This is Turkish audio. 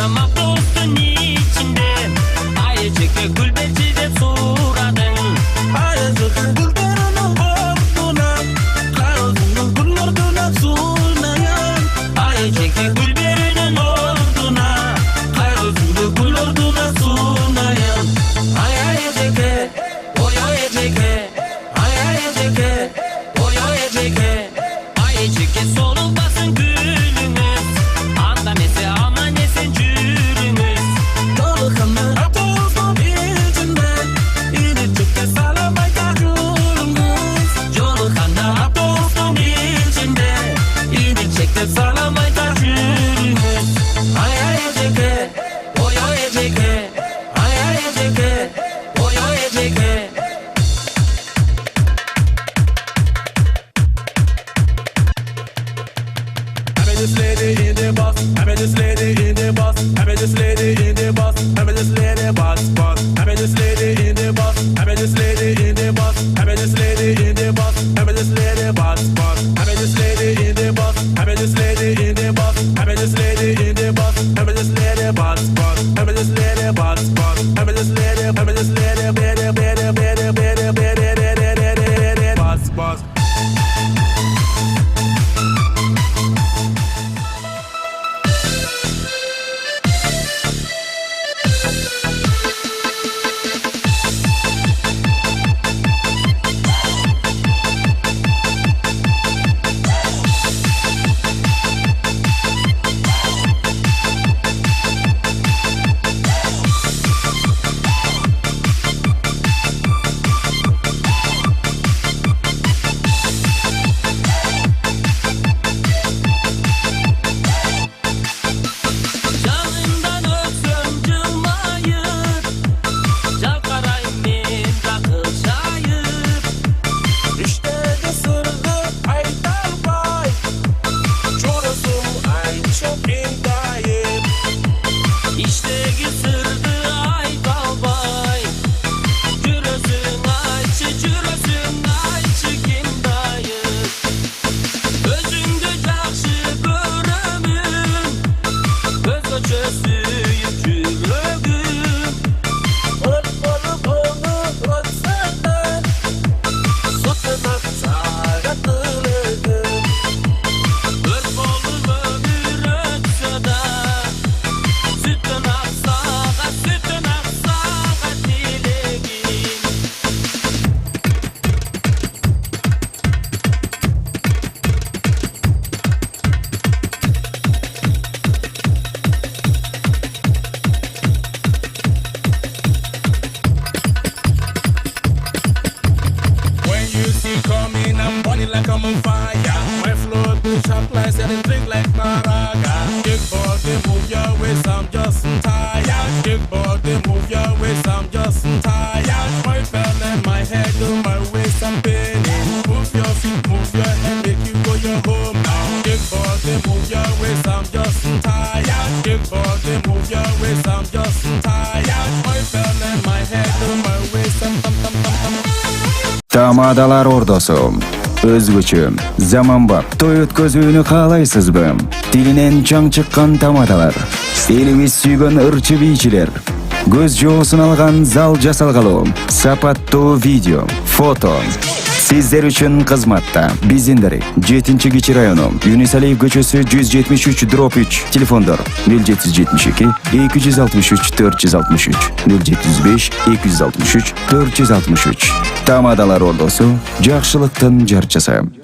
Baksam avtobustun içinde Ayıcıkı gülbeci de suradın Ayıcıkı gülberinin orduna Karozunun gülorduna sunayan Ayıcıkı gülberinin orduna Karozunun gülorduna sunayan Ay ayıcıkı oy ayıcıkı Ay ayıcıkı oy ayıcıkı Ayıcıkı solulmasın gülünüz Anda nesi ama nesin cürünüz Dolukanlı avtobustun içinde İnicikte salamayda cürünüz Dolukanlı avtobustun içinde İnicikte salamayda cürünüz Ay ayıcıkı oy ayıcıkı Ay ayıcıkı oy ayıcıkı I met this lady in the bus. I met this lady in the bus. I met this lady in the bus. I met this lady bus. I met this lady in the bus. I met this lady in the bus. I met this lady in the bus. I met this lady bus. I met this lady in the bus. I met this lady in the bus. I met this lady in the bus. I met this lady bus. I met this lady bus. I met this lady. I met this lady. Bus. Canından öpsem cılmayır Çalkarayım men rakılşayır İşteki sırrı aytalbay Çorasım ay çok indayım İşteki sırdı ay balbay Cürösün ayçı kim dayır Özüngde jakşı görümün Göz öçösüyüp жүрөгүм Ol olup onu ötseler Sotun aksağa tılırdım Өрт болып өмір өтсе да Sütten aksağa tilегим When you see coming, I'm burning like I'm on fire. My flow too sharp like and drink like Maraga. Shake body, move your waist, I'm just tired. Shake body, move your waist, I'm just tired. My bell and my head to my waist, I'm paining. Move your feet, move your head, make you go your home now. Shake body, move your waist, I'm just tired. Shake body, move your waist, I'm just tired. My bell and my head to my waist, I'm Тамадалар ордосу. Өзгөчө, заманбап той өткөзүүнү каалайсызбы? Тилинен чаң чыккан тамадалар. Элибиз сүйгөн ырчы бийчилер. Көз жоосун алган зал жасалгалуу. Сапаттуу видео, фото. Сиздер үчүн кызматта. Биздин 7-Кичи району, Юнисалиев көчөсү 173/3. Телефондор 0772 263 463 075 263 463. Тамадалар ордосу, жакшылыктын жарчысы.